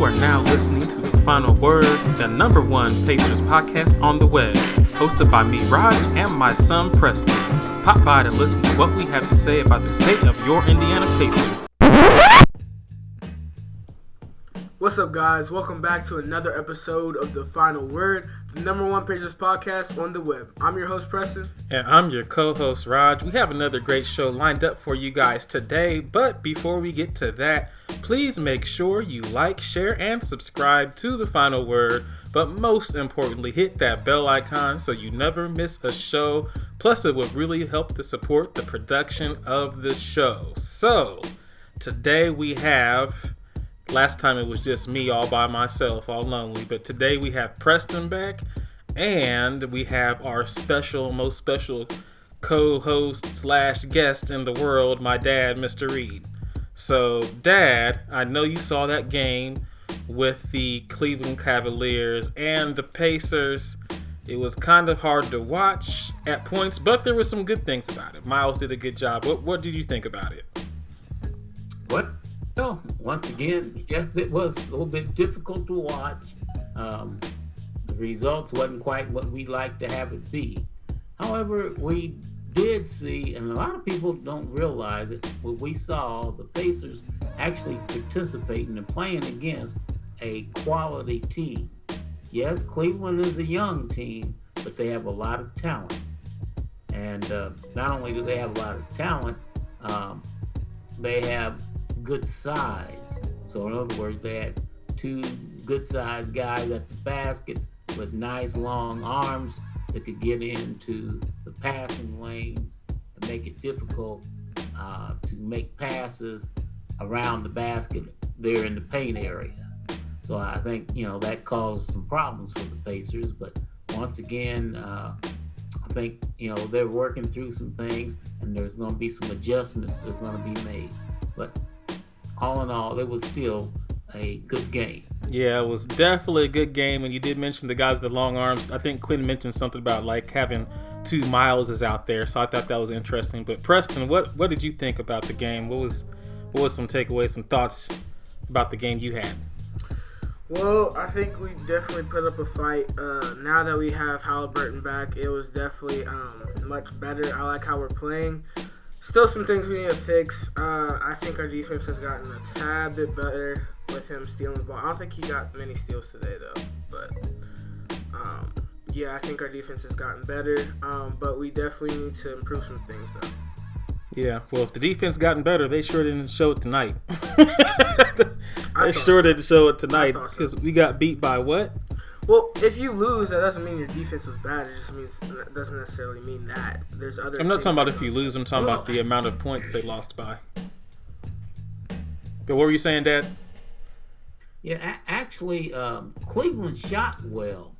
You are now listening to The Final Word, the number one Pacers podcast on the web, hosted by me, Raj, and my son, Preston. Pop by to listen to what we have to say about the state of your Indiana Pacers. What's up, guys? Welcome back to another episode of The Final Word, the number one Pacers podcast on the web. I'm your host, Preston. And I'm your co-host, Raj. We have another great show lined up for you guys today, but before we get to that, please make sure you like, share, and subscribe to The Final Word, but most importantly, hit that bell icon so you never miss a show. Plus, it would really help to support the production of the show. So, today we have... Last time it was just me all by myself, all lonely. But today we have Preston back, and we have our most special co-host / guest in the world, my dad, Mr. Reed. So, Dad, I know you saw that game with the Cleveland Cavaliers and the Pacers. It was kind of hard to watch at points, but there were some good things about it. Myles did a good job. What did you think about it? Well, once again, yes, it was a little bit difficult to watch. The results wasn't quite what we like to have it be. However, we did see, and a lot of people don't realize it, but we saw the Pacers actually participating and playing against a quality team. Yes, Cleveland is a young team, but they have a lot of talent. And not only do they have a lot of talent, they have good size. So in other words, they had two good sized guys at the basket with nice long arms that could get into the passing lanes and make it difficult to make passes around the basket there in the paint area. So I think, that caused some problems for the Pacers. But once again, I think, they're working through some things, and there's going to be some adjustments that are going to be made. But all in all, it was still a good game. Yeah, it was definitely a good game. And you did mention the guys with the long arms. I think Quinn mentioned something about like having two Myleses out there. So I thought that was interesting. But Preston, what did you think about the game? What was some takeaways, some thoughts about the game you had? Well, I think we definitely put up a fight. Now that we have Halliburton back, it was definitely much better. I like how we're playing. Still some things we need to fix. I think our defense has gotten a tad bit better with him stealing the ball. I don't think he got many steals today, though. But, I think our defense has gotten better. But we definitely need to improve some things, though. Yeah, well, if the defense gotten better, they sure didn't show it tonight. They sure didn't show it tonight because we got beat by what? Well, if you lose, that doesn't mean your defense was bad. It just means that doesn't necessarily mean that. There's other. I'm not talking about if you lose. I'm talking about the amount of points they lost by. But what were you saying, Dad? Yeah, actually, Cleveland shot well,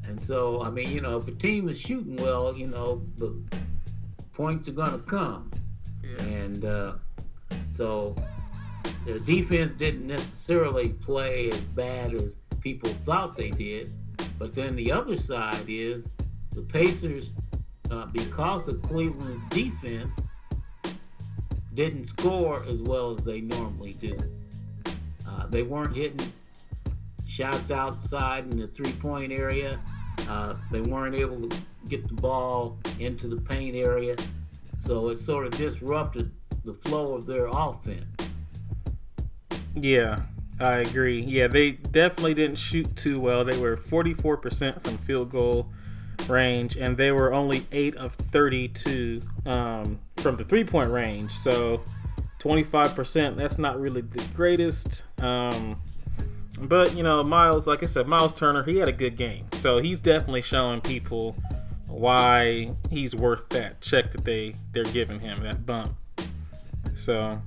and so if a team is shooting well, the points are gonna come, and so the defense didn't necessarily play as bad as people thought they did, but then the other side is the Pacers, because of Cleveland's defense, didn't score as well as they normally do. They weren't hitting shots outside in the three-point area. They weren't able to get the ball into the paint area, so it sort of disrupted the flow of their offense. Yeah. I agree. Yeah, they definitely didn't shoot too well. They were 44% from field goal range, and they were only 8 of 32 from the three-point range. So 25%, that's not really the greatest. But, Myles, like I said, Myles Turner, he had a good game. So he's definitely showing people why he's worth that check that they're giving him, that bump. So...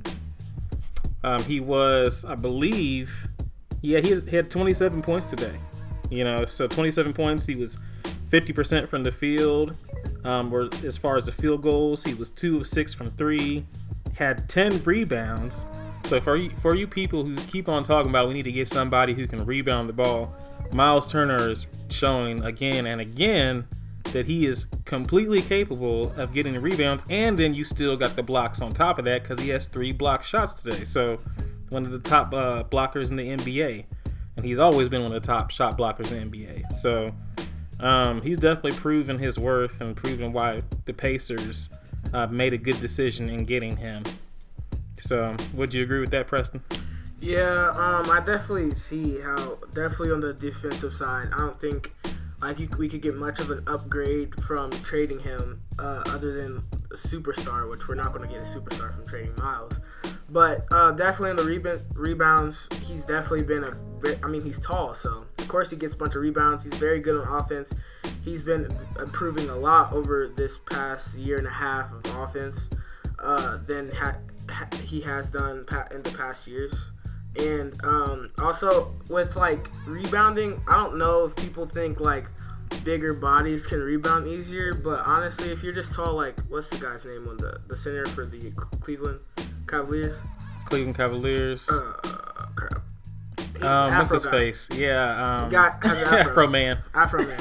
he was, I believe, he had 27 points today. So 27 points. He was 50% from the field. Or as far as the field goals, he was 2 of 6 from 3. Had 10 rebounds. So for you people who keep on talking about we need to get somebody who can rebound the ball, Myles Turner is showing again and again that he is completely capable of getting the rebounds, and then you still got the blocks on top of that because he has 3 block shots today. So one of the top blockers in the NBA, and he's always been one of the top shot blockers in the NBA. So he's definitely proven his worth and proven why the Pacers made a good decision in getting him. So, would you agree with that, Preston? Yeah, I definitely see how, definitely on the defensive side, I don't think we could get much of an upgrade from trading him other than a superstar, which we're not going to get a superstar from trading Myles. But definitely in the rebounds, he's definitely been he's tall, so of course he gets a bunch of rebounds. He's very good on offense. He's been improving a lot over this past year and a half of offense than he has done in the past years. And also with like rebounding, I don't know if people think like bigger bodies can rebound easier, but honestly, if you're just tall, like what's the guy's name on the center for the Cleveland Cavaliers? Cleveland Cavaliers. Crap. What's his face? Yeah. Got has an Afro Man. Afro Man.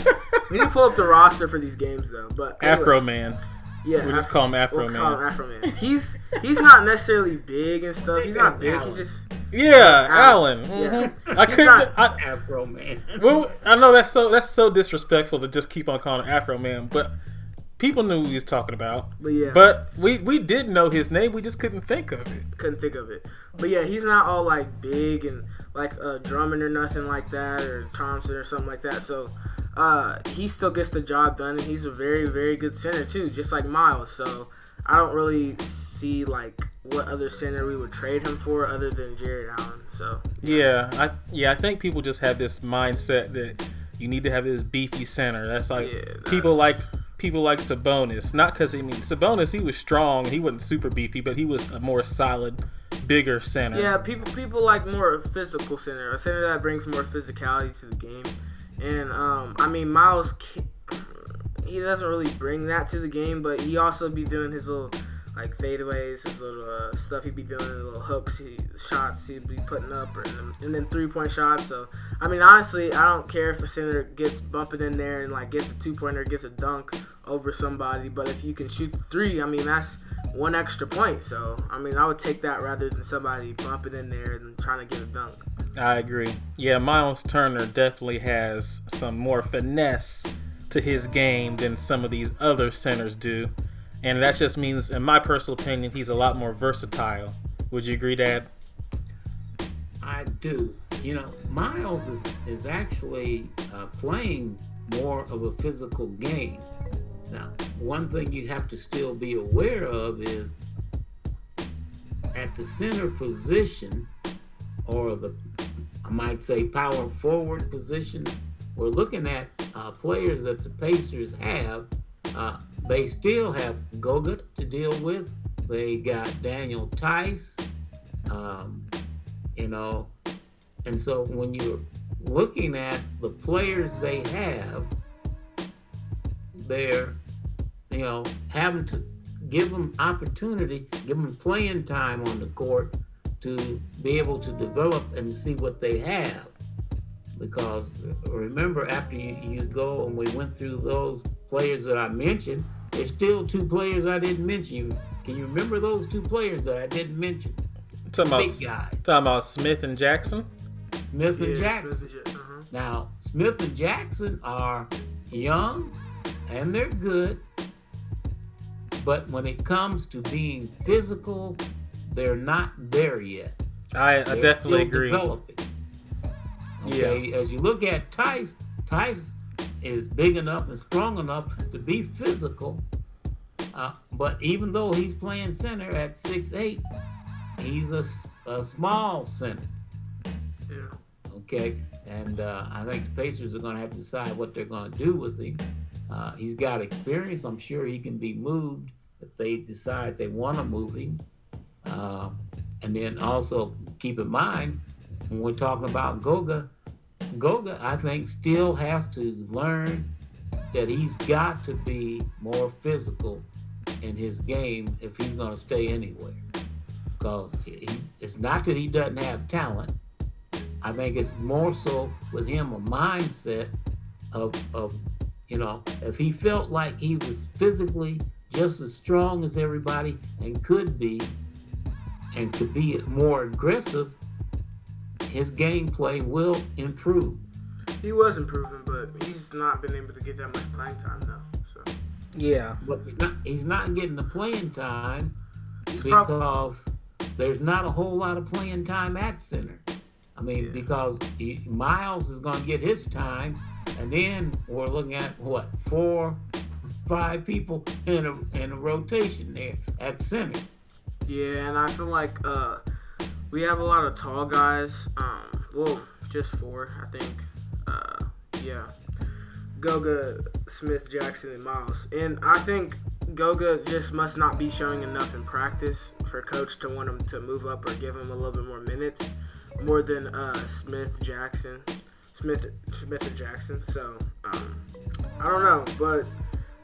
We need to pull up the roster for these games though. But anyways, Afro Man. Yeah, we'll just call him Afro Man. Call him Afro Man. He's not necessarily big and stuff. He's not big. Alan. He's just Allen. Yeah. I couldn't. Afro Man. Well, I know that's so disrespectful to just keep on calling him Afro Man, but people knew who he was talking about. But yeah, but we did know his name. We just couldn't think of it. But yeah, he's not all like big and like Drummond or nothing like that, or Thompson or something like that. So he still gets the job done, and he's a very, very good center too, just like Myles. So I don't really see like what other center we would trade him for other than Jared Allen. So I think people just have this mindset that you need to have this beefy center. That's like people like Sabonis, not because Sabonis, he was strong, he wasn't super beefy, but he was a more solid, bigger center. Yeah, people like more physical center, a center that brings more physicality to the game. And Myles, he doesn't really bring that to the game, but he also be doing his little like fadeaways, his little stuff he'd be doing, little hooks, shots he'd be putting up, and then 3-point shots. So honestly, I don't care if a center gets bumping in there and like gets a 2-pointer, gets a dunk over somebody, but if you can shoot the 3, that's one extra point. So I would take that rather than somebody bumping in there and trying to get a dunk. I agree. Yeah, Myles Turner definitely has some more finesse to his game than some of these other centers do. And that just means, in my personal opinion, he's a lot more versatile. Would you agree, Dad? I do. Myles is actually playing more of a physical game. Now, one thing you have to still be aware of is at the center position, or I might say power forward position, we're looking at players that the Pacers have. They still have Goga to deal with. They got Daniel Tice, and so when you're looking at the players they have, they're, having to give them opportunity, give them playing time on the court to be able to develop and see what they have. Because remember, after you go and we went through those players that I mentioned, there's still 2 players I didn't mention. Can you remember those 2 players that I didn't mention? Talking about Smith and Jackson? Smith and Jackson. Now, Smith and Jackson are young and they're good, but when it comes to being physical, they're not there yet. I definitely agree. Developing. Okay, as you look at Tice is big enough and strong enough to be physical, but even though he's playing center at 6'8", he's a small center. Yeah. Okay, and I think the Pacers are going to have to decide what they're going to do with him. He's got experience. I'm sure he can be moved if they decide they want to move him. And then also keep in mind, when we're talking about Goga, I think, still has to learn that he's got to be more physical in his game if he's going to stay anywhere. Because it's not that he doesn't have talent. I think it's more so with him a mindset of if he felt like he was physically just as strong as everybody and could be more aggressive, his gameplay will improve. He was improving, but he's not been able to get that much playing time though. So Yeah. But he's not getting the playing time he's because there's not a whole lot of playing time at center. I mean, because Myles is going to get his time, and then we're looking at 4, 5 people in a rotation there at center. Yeah, and I feel like we have a lot of tall guys. Well, just 4, I think. Yeah, Goga, Smith, Jackson, and Myles. And I think Goga just must not be showing enough in practice for coach to want him to move up or give him a little bit more minutes, more than Smith or Jackson. So I don't know, but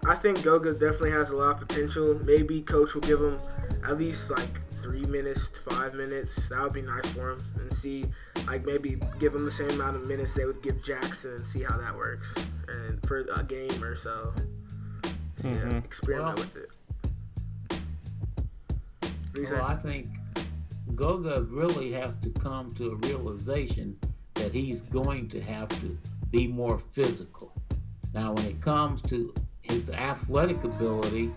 I think Goga definitely has a lot of potential. Maybe coach will give him at least like 3 minutes, 5 minutes. That would be nice for him, and see, like, maybe give him the same amount of minutes they would give Jackson and see how that works, and for a game or so. Yeah, experiment with it. Well, I think Goga really has to come to a realization that he's going to have to be more physical. Now, when it comes to his athletic ability,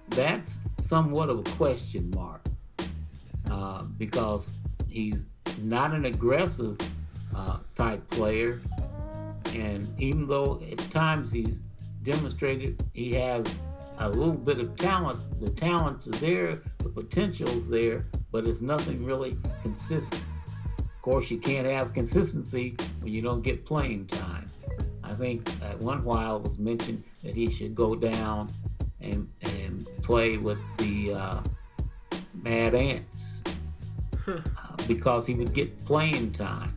that's somewhat of a question mark because he's not an aggressive type player, and even though at times he's demonstrated he has a little bit of talent, the talents are there, the potential's there, but it's nothing really consistent. Of course, you can't have consistency when you don't get playing time. I think at one while it was mentioned that he should go down and play with the Mad Ants because he would get playing time.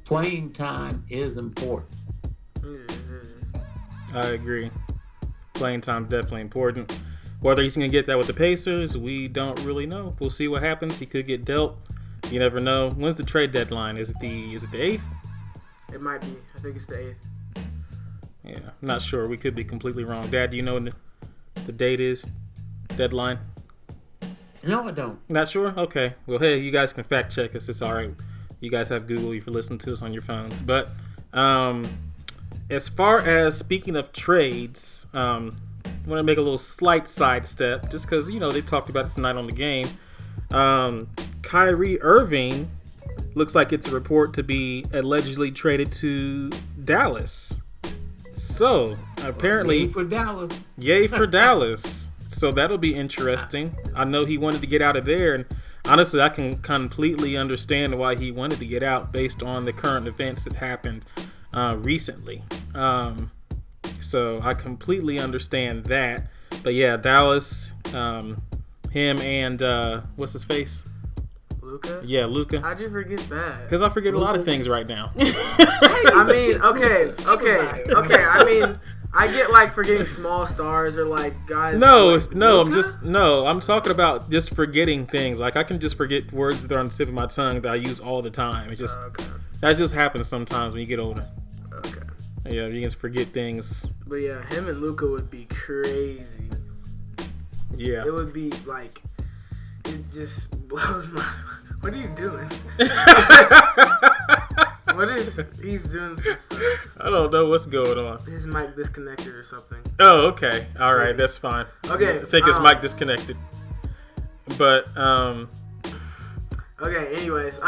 Playing time is important. I agree. Playing time definitely important. Whether he's going to get that with the Pacers, we don't really know. We'll see what happens. He could get dealt. You never know. When's the trade deadline? Is it the 8th? It might be. I think it's the 8th. Yeah, I'm not sure. We could be completely wrong. Dad, do you know when the date is? Deadline? No, I don't. Not sure? Okay. Well, hey, you guys can fact check us. It's all right. You guys have Google. You can listen to us on your phones. But as far as speaking of trades, I want to make a little slight sidestep just because, they talked about it tonight on the game. Kyrie Irving looks like it's a report to be allegedly traded to Dallas. So, apparently... Yay for Dallas. Yay for Dallas. So, that'll be interesting. I know he wanted to get out of there, and honestly, I can completely understand why he wanted to get out based on the current events that happened recently. So, I completely understand that. But, yeah, Dallas, him and, what's his face? Luka? Yeah, Luka. How'd you forget that? Because I forget a lot of things right now. I mean, okay. I mean, I get like forgetting small stars or like guys. I'm talking about just forgetting things. Like I can just forget words that are on the tip of my tongue that I use all the time. It just that just happens sometimes when you get older. Okay. Yeah, you can forget things. But yeah, him and Luka would be crazy. Yeah. It would be like, it just blows my. What are you doing? What is he's doing some stuff? I don't know what's going on. His mic disconnected or something. Oh, okay. All right, that's fine. Okay. I think his mic disconnected. But Okay. Anyways,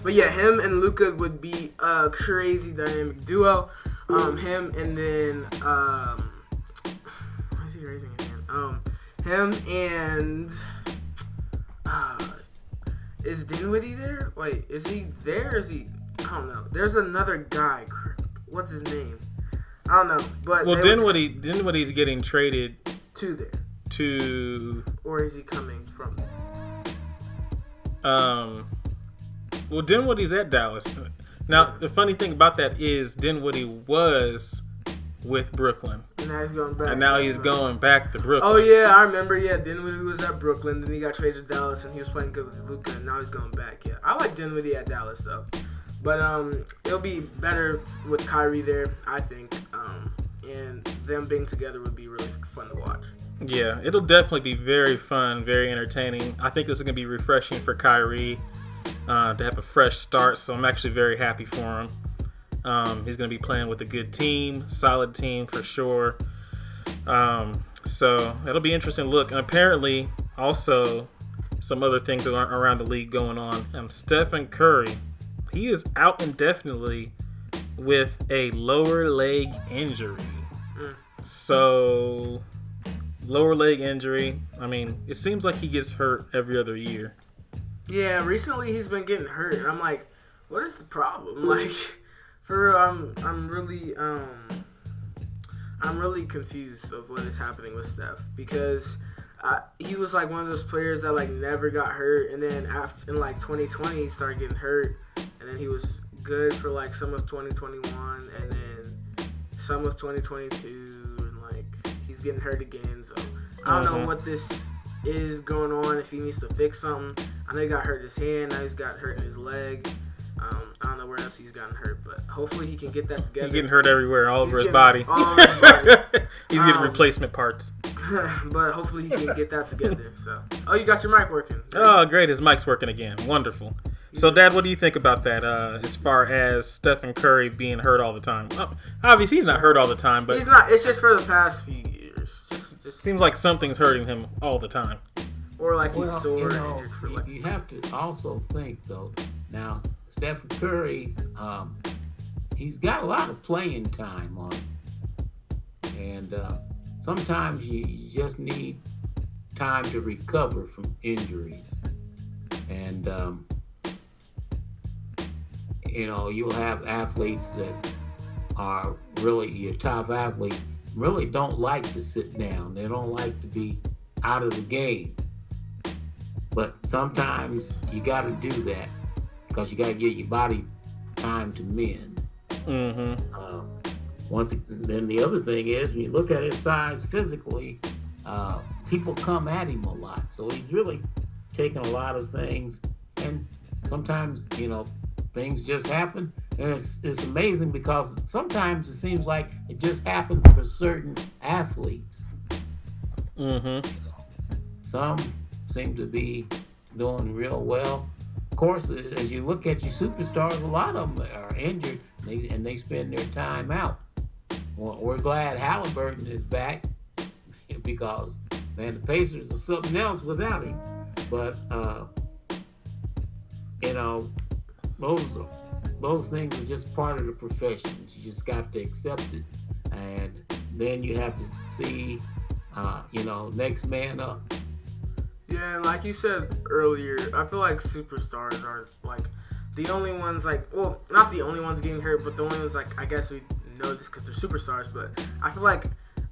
but yeah, him and Luka would be a crazy dynamic duo. Him and then why is he raising his hand? Him and is Dinwiddie there? Wait, is he there? Or is he? I don't know. There's another guy. What's his name? I don't know. But Dinwiddie's getting traded to there. To or is he coming from there? Well, Dinwiddie's at Dallas. Now, the funny thing about that is Dinwiddie was with Brooklyn. And now he's going back. And now he's going back to Brooklyn. Oh, yeah, I remember. Yeah, Dinwiddie was at Brooklyn. Then he got traded to Dallas, and he was playing good with Luka, and now he's going back. Yeah, I like Dinwiddie at Dallas, though. But it'll be better with Kyrie there, I think. And them being together would be really fun to watch. Yeah, it'll definitely be very fun, very entertaining. I think this is going to be refreshing for Kyrie. to have a fresh start. So I'm actually very happy for him. He's going to be playing with a good team, solid team for sure. So that'll be interesting. Look, and apparently also some other things around the league going on. Stephen Curry, he is out indefinitely with a lower leg injury. So lower leg injury. I mean, it seems like he gets hurt every other year. Yeah, recently he's been getting hurt, and I'm like, what is the problem? Like, for real, I'm really confused of what is happening with Steph, because he was like one of those players that like never got hurt, and then in like 2020 he started getting hurt, and then he was good for like some of 2021, and then some of 2022, and like he's getting hurt again. So I don't know what this is going on, if he needs to fix something. I know he got hurt in his hand, now he's got hurt in his leg. I don't know where else he's gotten hurt, but hopefully he can get that together. He's getting hurt everywhere, all over his body. All over his body. He's getting replacement parts. But hopefully he can get that together. So, oh, you got your mic working. Oh, great. His mic's working again. Wonderful. So, Dad, what do you think about that as far as Stephen Curry being hurt all the time? Well, obviously, he's not hurt all the time, but... He's not. It's just for the past few years. Just seems like something's hurting him all the time. Or like he's sore and injured for like... You have to also think, though, now... Stephen Curry, he's got a lot of playing time on him. And sometimes you just need time to recover from injuries. And, you'll have athletes that are really your top athletes, really don't like to sit down. They don't like to be out of the game. But sometimes you got to do that, because you got to give your body time to mend. Then the other thing is, when you look at his size physically, people come at him a lot. So he's really taken a lot of things, and sometimes, things just happen. And it's amazing, because sometimes it seems like it just happens for certain athletes. Some seem to be doing real well. Of course, as you look at your superstars, a lot of them are injured, and they spend their time out. Well, we're glad Halliburton is back, because, man, the Pacers are something else without him. But, those things are just part of the profession. You just got to accept it. And then you have to see, next man up. Yeah, and like you said earlier, I feel like superstars are like the only ones, like, well, not the only ones getting hurt, but the only ones, like, I guess we know this because they're superstars, but I feel like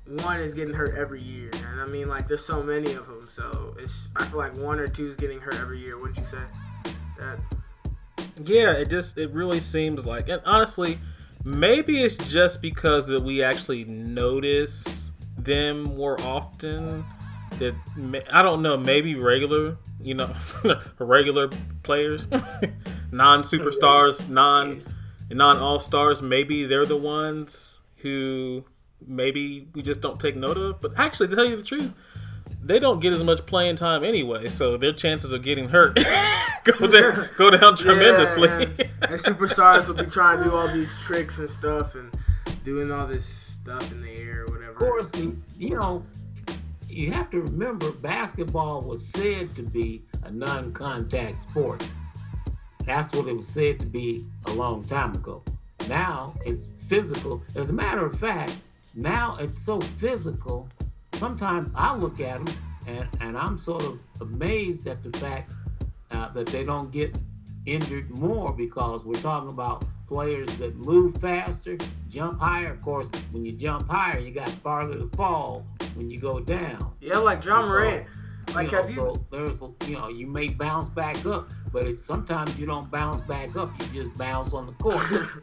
one is getting hurt every year. And I mean, like, there's so many of them, so I feel like one or two is getting hurt every year. Wouldn't you say that? Yeah, it really seems like, and honestly, maybe it's just because that we actually notice them more often. That, I don't know, maybe regular players, non-superstars, non-all-stars, maybe they're the ones who maybe we just don't take note of. But actually, to tell you the truth, they don't get as much playing time anyway, so their chances of getting hurt go down tremendously. Yeah, and superstars will be trying to do all these tricks and stuff and doing all this stuff in the air or whatever. Of course, you have to remember, basketball was said to be a non-contact sport. That's what it was said to be a long time ago. Now it's physical. As a matter of fact, now it's so physical, sometimes I look at them and I'm sort of amazed at the fact that they don't get injured more, because we're talking about players that move faster, jump higher. Of course, when you jump higher, you got farther to fall when you go down. Yeah, like John Morant. Like, so there's, you may bounce back up, but sometimes you don't bounce back up. You just bounce on the court.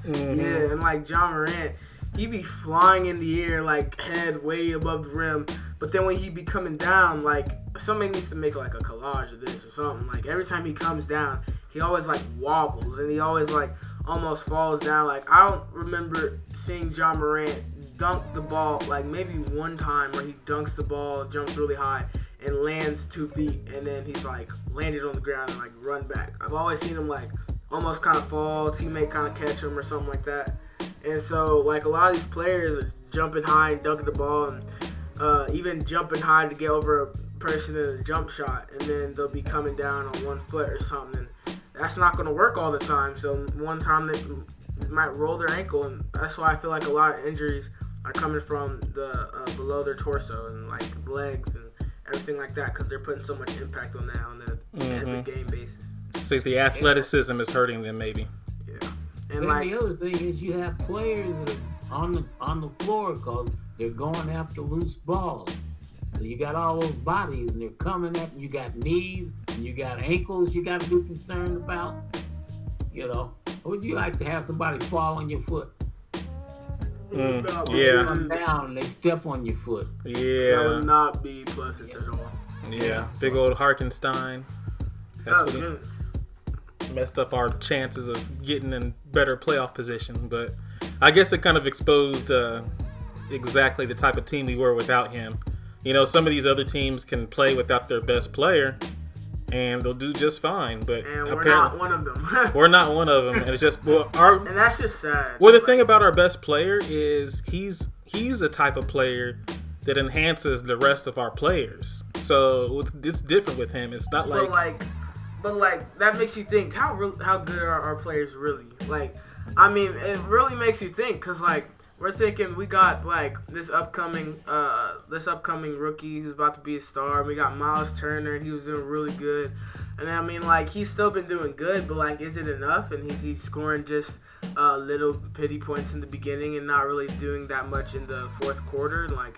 Yeah, and like John Morant, he be flying in the air, like, head way above the rim. But then when he be coming down, like, somebody needs to make, like, a collage of this or something. Like, every time he comes down, he always, like, wobbles. And he always, like, almost falls down. Like, I don't remember seeing John Morant dunk the ball, like, maybe one time where he dunks the ball, jumps really high, and lands 2 feet, and then he's like landed on the ground and like run back. I've always seen him like almost kind of fall, teammate kind of catch him or something like that. And so like a lot of these players are jumping high and dunking the ball, and even jumping high to get over a person in a jump shot, and then they'll be coming down on 1 foot or something. That's not going to work all the time. So one time they might roll their ankle, and that's why I feel like a lot of injuries are coming from the below their torso and like legs and everything like that, because they're putting so much impact on that on the every game basis. So the athleticism is hurting them, maybe. Yeah. And like, the other thing is you have players that are on the floor because they're going after loose balls. So you got all those bodies and they're coming at you. You got knees and you got ankles you got to be concerned about. You know, would you like to have somebody fall on your foot? Yeah. Come down and they step on your foot. Yeah. That would not be pleasant at all. Yeah. Big old Hartenstein. That's what he messed up our chances of getting in better playoff position. But I guess it kind of exposed exactly the type of team we were without him. You know, some of these other teams can play without their best player, and they'll do just fine. But and we're not one of them. We're not one of them, and it's just and that's just sad. Well, the thing about our best player is he's a type of player that enhances the rest of our players. So it's different with him. It's not like. But that makes you think how good are our players really? Like, I mean, it really makes you think, because like we're thinking we got like this upcoming rookie who's about to be a star. We got Myles Turner, and he was doing really good. And I mean, like, he's still been doing good, but like, is it enough? And he's scoring just little pity points in the beginning and not really doing that much in the fourth quarter. Like,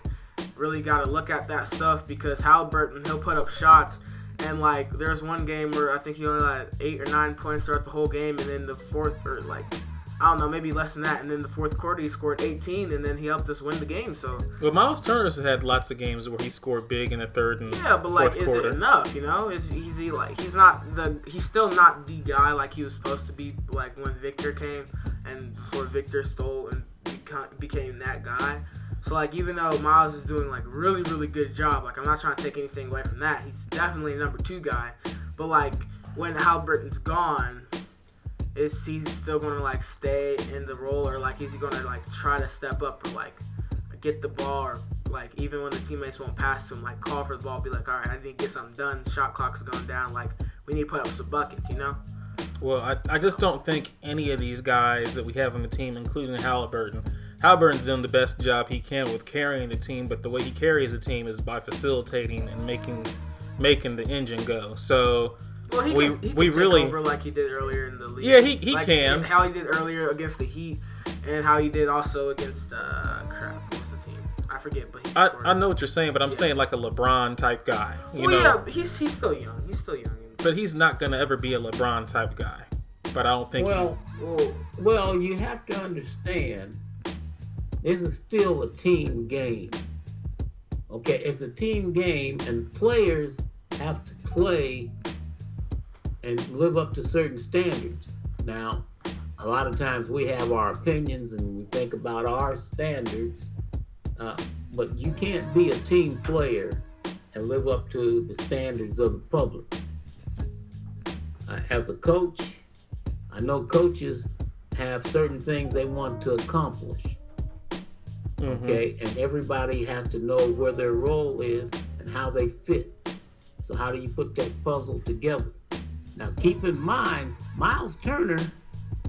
really got to look at that stuff, because Halliburton, he'll put up shots. And, like, there's one game where I think he only had 8 or 9 points throughout the whole game. And then the fourth, or, like, I don't know, maybe less than that. And then the fourth quarter, he scored 18. And then he helped us win the game. So, well, Myles Turner's had lots of games where he scored big in the third and yeah, but, like, is quarter. It enough, you know? Is he, like, he's still not the guy like he was supposed to be, like, when Victor came. And before Victor stole and became that guy. So, like, even though Myles is doing, like, really, really good job, like, I'm not trying to take anything away from that. He's definitely a number 2 guy. But, like, when Halliburton's gone, is he still going to, like, stay in the role? Or, like, is he going to, like, try to step up or, like, get the ball? Or, like, even when the teammates won't pass to him, like, call for the ball, be like, all right, I need to get something done. Shot clock's going down. Like, we need to put up some buckets, you know? Well, I just don't think any of these guys that we have on the team, including Halliburton's doing the best job he can with carrying the team, but the way he carries the team is by facilitating and making the engine go. So he can really take over like he did earlier in the league. Yeah, he like, can. How he did earlier against the Heat, and how he did also against what was the team? I forget, but I know what you're saying, but I'm saying like a LeBron type guy. You know? Yeah, he's still young. He's still young. But he's not gonna ever be a LeBron type guy. But I don't think. Well, you have to understand, this is still a team game. Okay, it's a team game, and players have to play and live up to certain standards. Now, a lot of times we have our opinions and we think about our standards, but you can't be a team player and live up to the standards of the public. As a coach, I know coaches have certain things they want to accomplish. Okay, and everybody has to know where their role is and how they fit. So how do you put that puzzle together? Now keep in mind, Myles Turner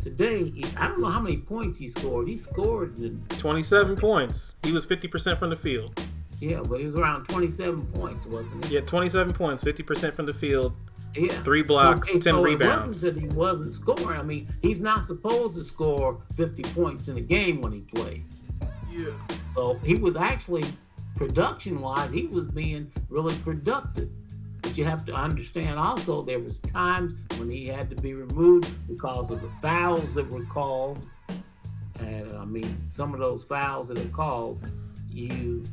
today, I don't know how many points he scored. He scored 27 points. He was 50% from the field. Yeah, but he was around 27 points, wasn't he? Yeah, 27 points, 50% from the field. Yeah. 3 blocks, 10 rebounds. It wasn't that he wasn't scoring. I mean, he's not supposed to score 50 points in a game when he plays. Yeah. So he was actually, production-wise, he was being really productive. But you have to understand also there was times when he had to be removed because of the fouls that were called. And, I mean, some of those fouls that are called, you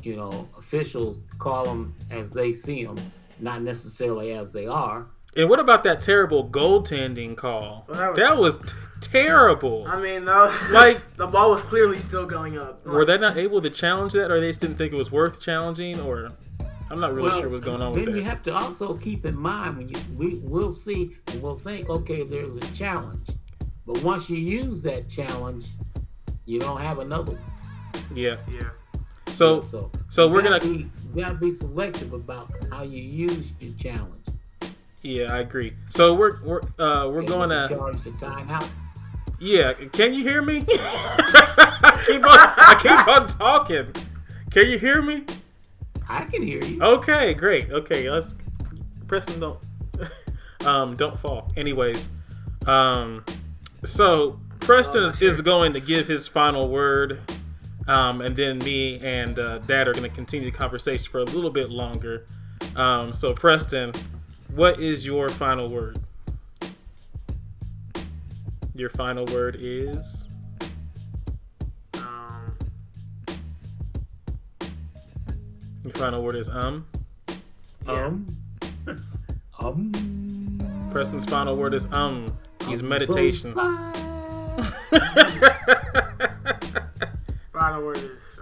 know, officials call them as they see them, not necessarily as they are. And what about that terrible goaltending call? Well, that was terrible. I mean, the ball was clearly still going up. Were they not able to challenge that, or they just didn't think it was worth challenging? Or I'm not really sure what's going on with then you that. have to also keep in mind we'll see and we'll think, okay, there's a challenge, but once you use that challenge, you don't have another one. Yeah. Yeah. So we're gonna. You gotta be selective about how you use your challenges. Yeah, I agree. So we're And going to. charge the timeout. Yeah, can you hear me? I keep on talking. Can you hear me? I can hear you. Okay, great. Okay, let's Preston don't fall. Anyways, so Preston is going to give his final word, and then me and Dad are going to continue the conversation for a little bit longer. So Preston, what is your final word? Your final word is? Your final word is Preston's final word is He's meditation. Final word is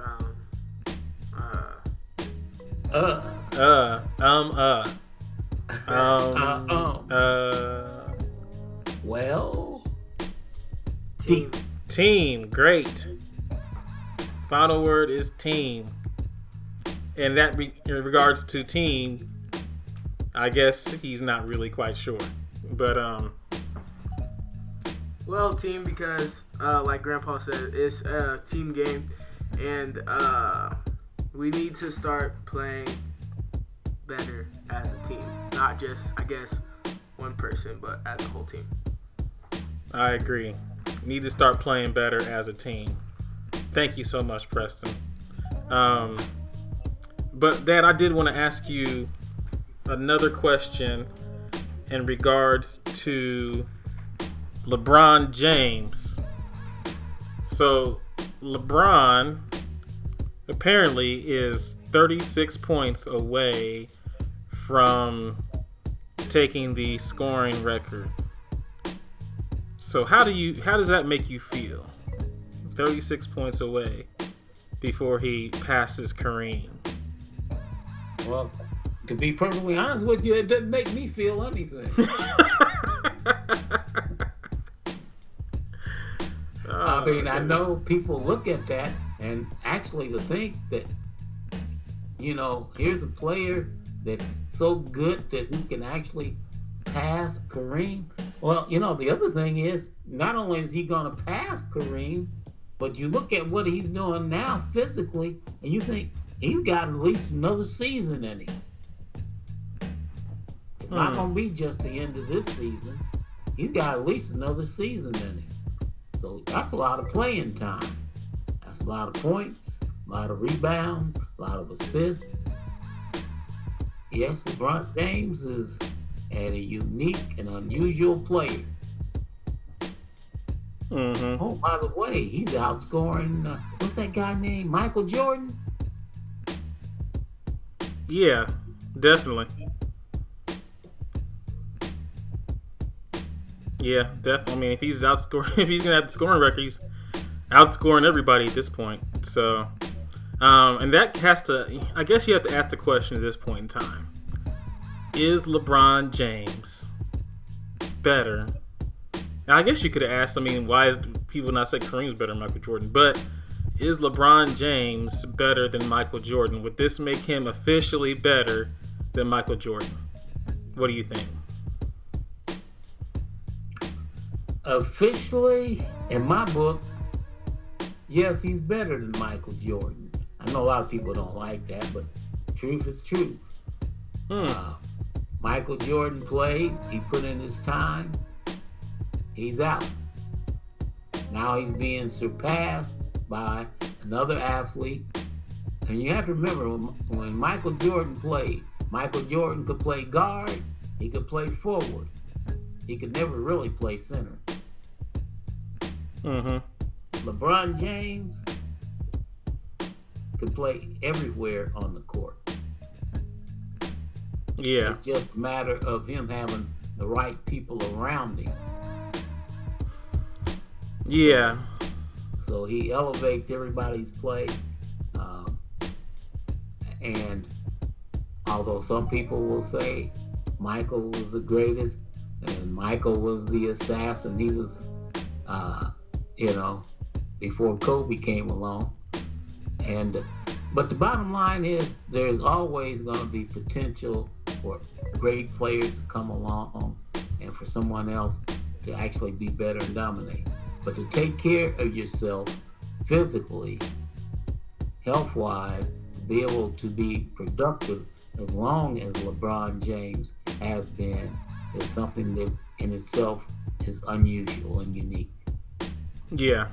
Well, team. Great. Final word is team. And that in regards to team, I guess he's not really quite sure. But well, team, because like Grandpa said, it's a team game, and we need to start playing better as a team, not just, I guess, one person, but as a whole team. I agree. Need to start playing better as a team. Thank you so much, Preston. But Dad, I did want to ask you another question in regards to LeBron James. So LeBron apparently is 36 points away from taking the scoring record. So how does that make you feel? 36 points away before he passes Kareem. Well, to be perfectly honest with you, it doesn't make me feel anything. I mean, I know people look at that and actually to think that, here's a player that's so good that he can actually pass Kareem. Well, the other thing is, not only is he going to pass Kareem, but you look at what he's doing now physically, and you think he's got at least another season in him. It's not going to be just the end of this season. He's got at least another season in him. So that's a lot of playing time. That's a lot of points, a lot of rebounds, a lot of assists. Yes, LeBron James is a unique and unusual player. Mm-hmm. Oh, by the way, he's outscoring, what's that guy named? Michael Jordan? Yeah, definitely. Yeah, definitely. I mean, if he's outscoring, if he's gonna have the scoring record, he's outscoring everybody at this point. So, and that has to, I guess you have to ask the question at this point in time: is LeBron James better? Now, I guess you could have asked, why is people not say Kareem's better than Michael Jordan? But is LeBron James better than Michael Jordan? Would this make him officially better than Michael Jordan? What do you think? Officially, in my book, yes, he's better than Michael Jordan. I know a lot of people don't like that, but truth is truth. Michael Jordan played. He put in his time. He's out. Now he's being surpassed by another athlete. And you have to remember, when Michael Jordan played, Michael Jordan could play guard. He could play forward. He could never really play center. Mm-hmm. LeBron James could play everywhere on the court. Yeah. It's just a matter of him having the right people around him. Yeah. So he elevates everybody's play. And Although some people will say Michael was the greatest and Michael was the assassin. He was, you know, before Kobe came along. And but the bottom line is there's always going to be potential for great players to come along and for someone else to actually be better and dominate. But to take care of yourself physically, health-wise, to be able to be productive as long as LeBron James has been, is something that in itself is unusual and unique. Yeah.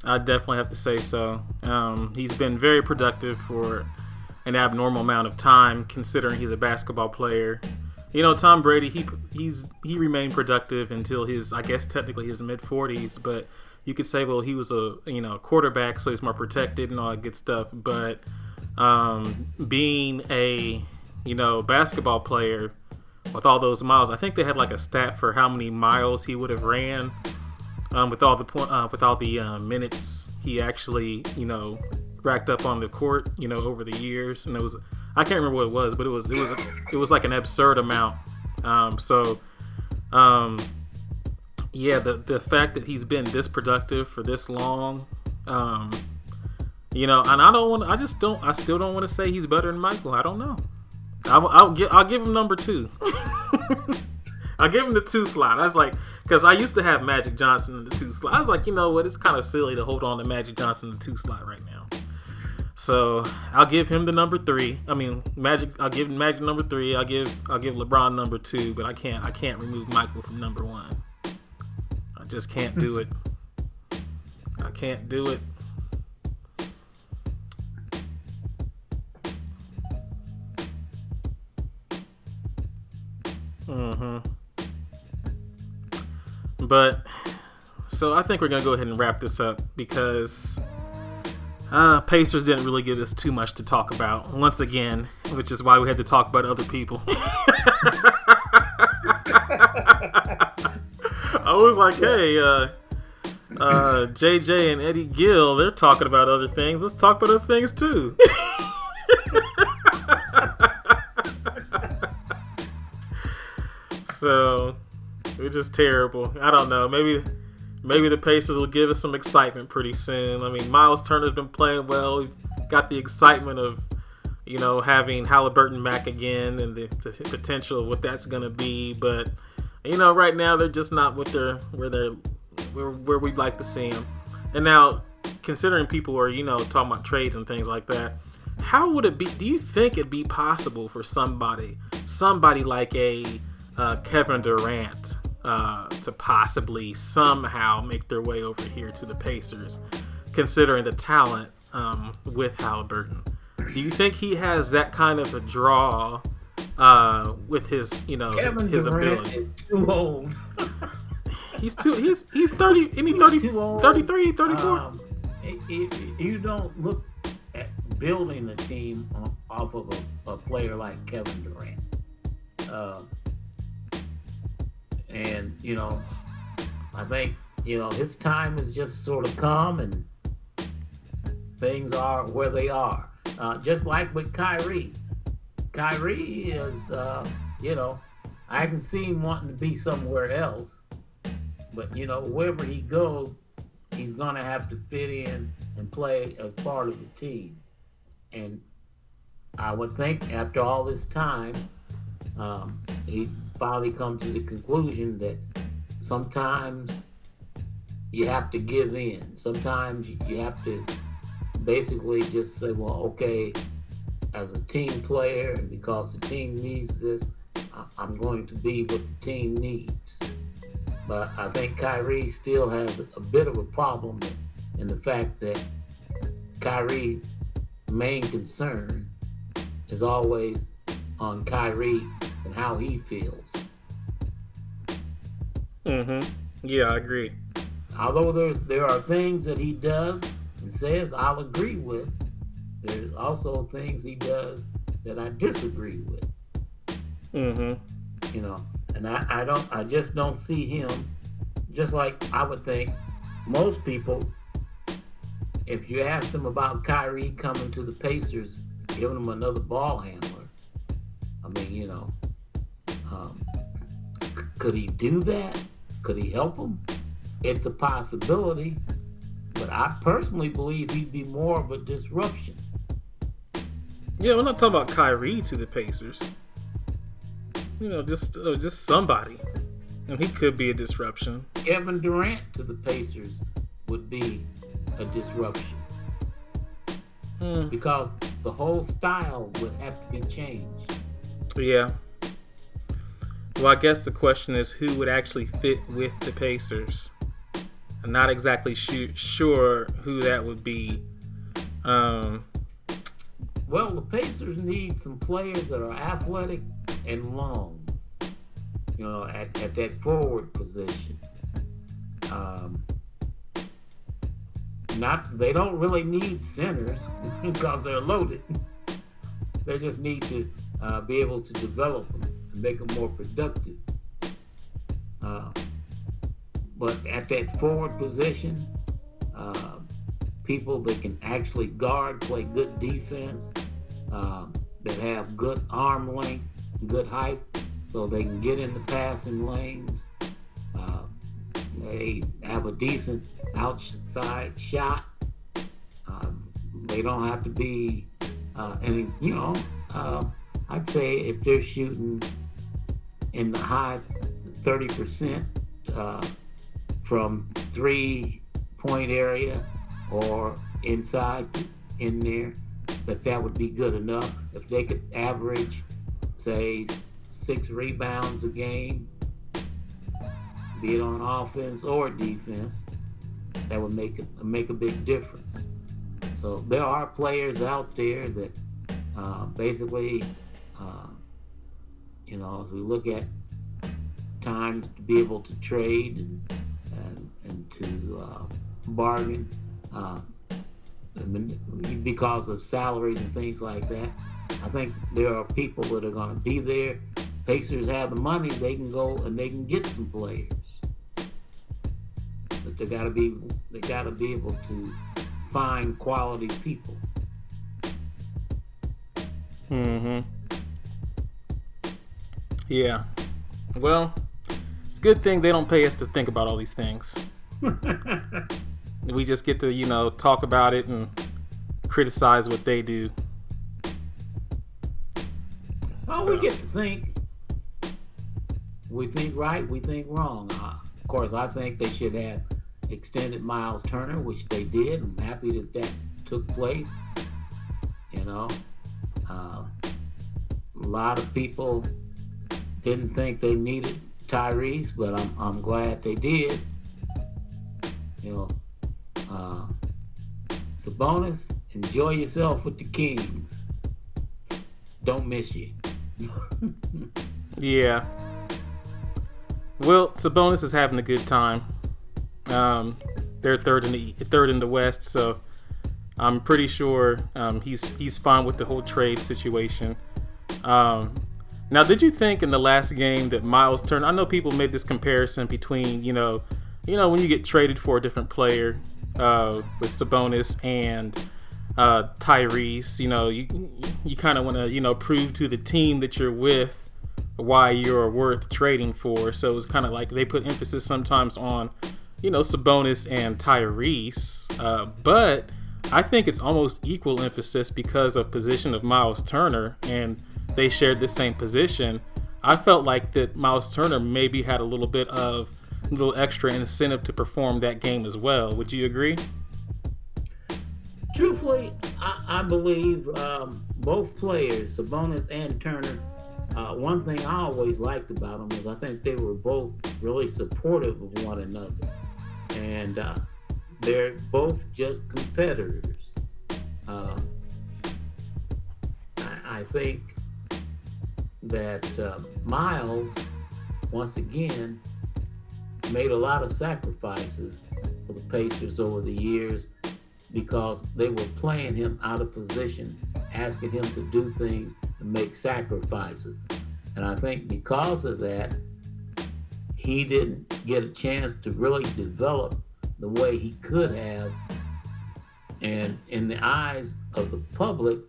I definitely have to say so. He's been very productive for an abnormal amount of time, considering he's a basketball player. You know, Tom Brady, he remained productive until I guess technically his mid-40s, but you could say, well, he was a quarterback, so he's more protected and all that good stuff. But being a basketball player with all those miles, I think they had like a stat for how many miles he would have ran. With all the minutes he actually racked up on the court over the years, and I can't remember what it was, but it was like an absurd amount. Yeah, the fact that he's been this productive for this long, and I still don't want to say he's better than Michael. I don't know. I'll give him number 2. I gave him the 2 slot. I was like, because I used to have Magic Johnson in the 2 slot. I was like, you know what? It's kind of silly to hold on to Magic Johnson in the 2 slot right now. So I'll give him the number 3. I mean, Magic. I'll give Magic number 3. I'll give LeBron number 2. But I can't remove Michael from number 1. I just can't do it. I can't do it. But so I think we're gonna go ahead and wrap this up because Pacers didn't really give us too much to talk about once again, which is why we had to talk about other people. I was like, hey, JJ and Eddie Gill, they're talking about other things. Let's talk about other things too. So we're just terrible. I don't know. Maybe the Pacers will give us some excitement pretty soon. I mean, Myles Turner's been playing well. We've got the excitement of, having Halliburton back again and the potential of what that's going to be. But, right now they're just not where we'd like to see them. And now, considering people are, talking about trades and things like that, how would it be? Do you think it'd be possible for somebody like a Kevin Durant to possibly somehow make their way over here to the Pacers, considering the talent with Halliburton? Do you think he has that kind of a draw with his, Kevin his Durant ability? is too old. He's 30, any 30, 33, 34. You don't look at building a team off of a player like Kevin Durant. And, I think, his time has just sort of come and things are where they are. Just like with Kyrie. Kyrie is, I can see him wanting to be somewhere else. But, wherever he goes, he's going to have to fit in and play as part of the team. And I would think after all this time, he finally come to the conclusion that sometimes you have to give in. Sometimes you have to basically just say, well, okay, as a team player, and because the team needs this, I'm going to be what the team needs. But I think Kyrie still has a bit of a problem in the fact that Kyrie's main concern is always on Kyrie and how he feels. Yeah, I agree. Although there are things that he does and says I'll agree with, there's also things he does that I disagree with. And I just don't see him, just like I would think most people, if you asked them about Kyrie coming to the Pacers, giving him another ball handler. I mean, um, could he do that? Could he help him? It's a possibility, but I personally believe he'd be more of a disruption. Yeah, we're not talking about Kyrie to the Pacers. Just somebody, and he could be a disruption. Kevin Durant to the Pacers would be a disruption because the whole style would have to be changed. Yeah. Well, I guess the question is who would actually fit with the Pacers. I'm not exactly sure who that would be. Well, the Pacers need some players that are athletic and long, at that forward position. They don't really need centers because they're loaded. They just need to be able to develop them and make them more productive. But at that forward position, people that can actually guard, play good defense, that have good arm length, good height, so they can get in the passing lanes. They have a decent outside shot. They don't have to be any, I'd say if they're shooting in the high 30% from 3-point area or inside in there, that would be good enough. If they could average, say, 6 rebounds a game, be it on offense or defense, that would make a big difference. So there are players out there that basically, as we look at times to be able to trade and to bargain, because of salaries and things like that, I think there are people that are going to be there. Pacers have the money; they can go and they can get some players, but they got to be able to find quality people. Yeah. Well, it's a good thing they don't pay us to think about all these things. We just get to, talk about it and criticize what they do. We get to think. We think right, we think wrong. Of course, I think they should have extended Myles Turner, which they did. I'm happy that took place. A lot of people didn't think they needed Tyrese, but I'm glad they did. Sabonis, enjoy yourself with the Kings. Don't miss you. Yeah. Well, Sabonis is having a good time. They're third in the West, so I'm pretty sure he's fine with the whole trade situation. Now, did you think in the last game that Myles Turner? I know people made this comparison between when you get traded for a different player with Sabonis and Tyrese. You kind of want to prove to the team that you're with why you're worth trading for. So it's kind of like they put emphasis sometimes on Sabonis and Tyrese, but I think it's almost equal emphasis because of position of Myles Turner, and they shared the same position. I felt like that Myles Turner maybe had a little extra incentive to perform that game as well. Would you agree? Truthfully, I believe both players, Sabonis and Turner, one thing I always liked about them is I think they were both really supportive of one another. And they're both just competitors. I think that Myles, once again, made a lot of sacrifices for the Pacers over the years because they were playing him out of position, asking him to do things and make sacrifices. And I think because of that, he didn't get a chance to really develop the way he could have. And in the eyes of the public,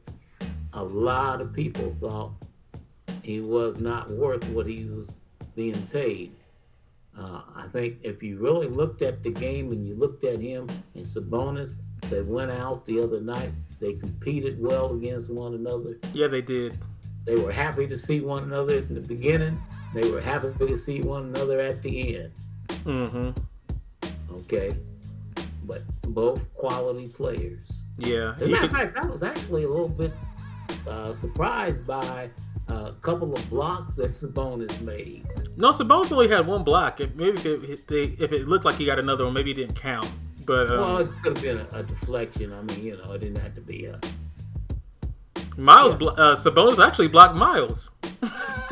a lot of people thought he was not worth what he was being paid. I think if you really looked at the game and you looked at him and Sabonis, they went out the other night. They competed well against one another. Yeah, they did. They were happy to see one another in the beginning. They were happy to see one another at the end. Mm-hmm. Okay. But both quality players. Yeah. As a matter of fact, I was actually a little bit surprised by a couple of blocks that Sabonis made. No, Sabonis only had one block. Maybe if it looked like he got another one, maybe it didn't count. But well, it could have been a deflection. I mean, it didn't have to be a. Miles, Sabonis actually blocked Miles.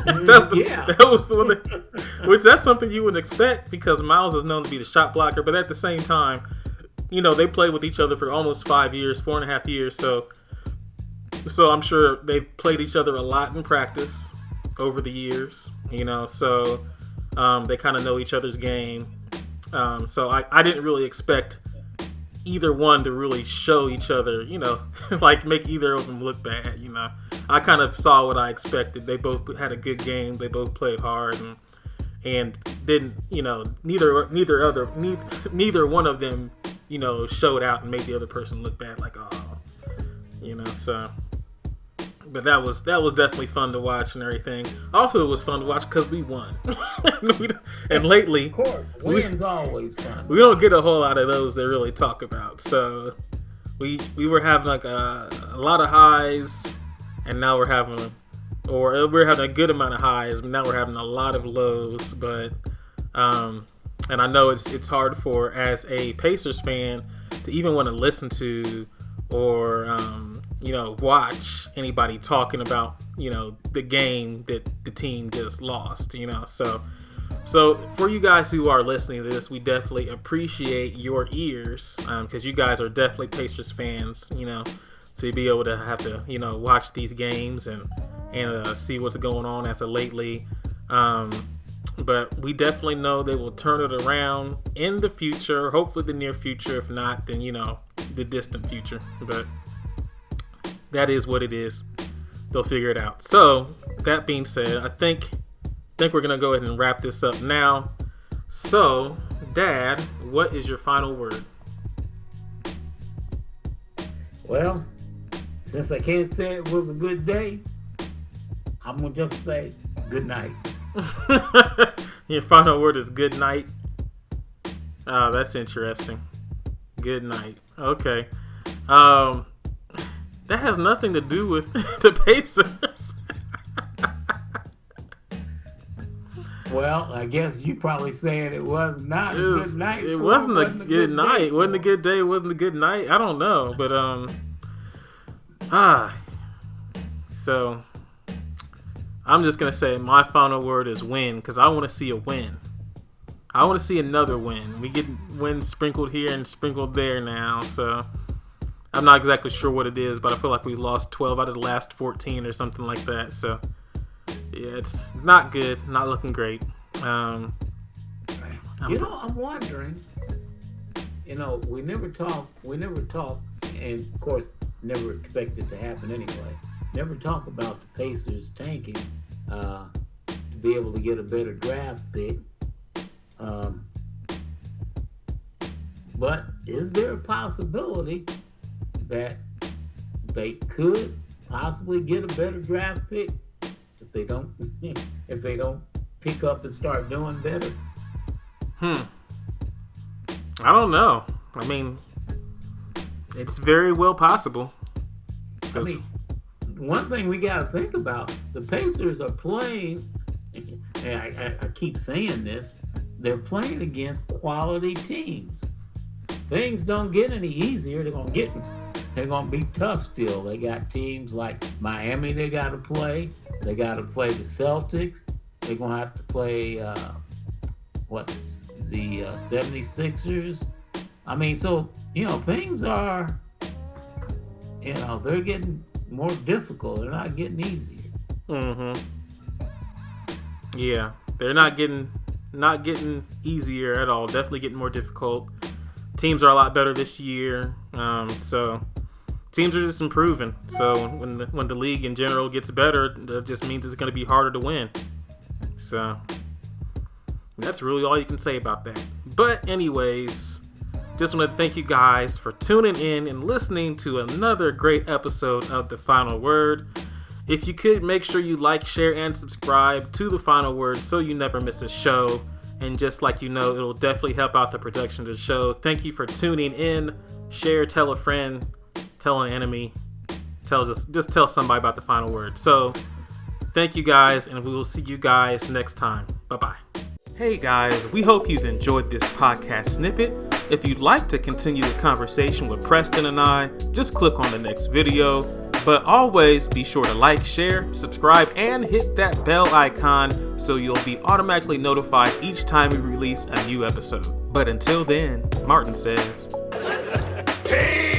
That was the one which that's something you wouldn't expect because Miles is known to be the shot blocker. But at the same time, they played with each other for almost 5 years, 4.5 years. So I'm sure they've played each other a lot in practice over the years. So they kind of know each other's game. So I didn't really expect either one to really show each other, like make either of them look bad. I kind of saw what I expected. They both had a good game. They both played hard and didn't, neither one of them, showed out and made the other person look bad. Like, so. But that was definitely fun to watch and everything. Also, it was fun to watch because we won. And lately, of course, wins always fun. We don't get a whole lot of those to really talk about. So we were having like a lot of highs, and now we're having a good amount of highs, but now we're having a lot of lows. But and I know it's hard for as a Pacers fan to even want to listen to or watch anybody talking about, the game that the team just lost, So for you guys who are listening to this, we definitely appreciate your ears because you guys are definitely Pacers fans, to be able to have to, watch these games and see what's going on as of lately. But we definitely know they will turn it around in the future, hopefully the near future. If not, then, the distant future. But that is what it is. They'll figure it out. So, that being said, I think we're going to go ahead and wrap this up now. So, Dad, what is your final word? Well, since I can't say it was a good day, I'm going to just say good night. Your final word is good night? Oh, that's interesting. Good night. Okay. That has nothing to do with the Pacers. Well, I guess you probably saying it was not a good night. It wasn't a good night. It wasn't a good day. It wasn't a good night. I don't know. But, so I'm just going to say my final word is win because I want to see a win. I want to see another win. We get wins sprinkled here and sprinkled there now. So I'm not exactly sure what it is, but I feel like we lost 12 out of the last 14 or something like that. So yeah, it's not good. Not looking great. I'm wondering, we never talk, and of course, never expect it to happen anyway. Never talk about the Pacers tanking to be able to get a better draft pick. But is there a possibility that they could possibly get a better draft pick if they don't pick up and start doing better? I don't know. I mean, it's very well possible. I mean, one thing we got to think about, the Pacers are playing, and I keep saying this, they're playing against quality teams. Things don't get any easier. They're gonna be tough still. They got teams like Miami they got to play. They got to play the Celtics. They're gonna have to play the 76ers. I mean, so things are, they're getting more difficult. They're not getting easier. Yeah, they're not getting easier at all. Definitely getting more difficult. Teams are a lot better this year. So teams are just improving. So when the league in general gets better, that just means it's going to be harder to win. So that's really all you can say about that. But anyways, just want to thank you guys for tuning in and listening to another great episode of The Final Word. If you could, make sure you like, share, and subscribe to The Final Word so you never miss a show. And just like you know, it'll definitely help out the production of the show. Thank you for tuning in. Share, tell a friend, tell an enemy, just tell somebody about The Final Word. So thank you guys, and we will see you guys next time. Bye-bye. Hey guys, we hope you've enjoyed this podcast snippet. If you'd like to continue the conversation with Preston and I, just click on the next video. But always be sure to like, share, subscribe, and hit that bell icon so you'll be automatically notified each time we release a new episode. But until then, Martin says... Peace!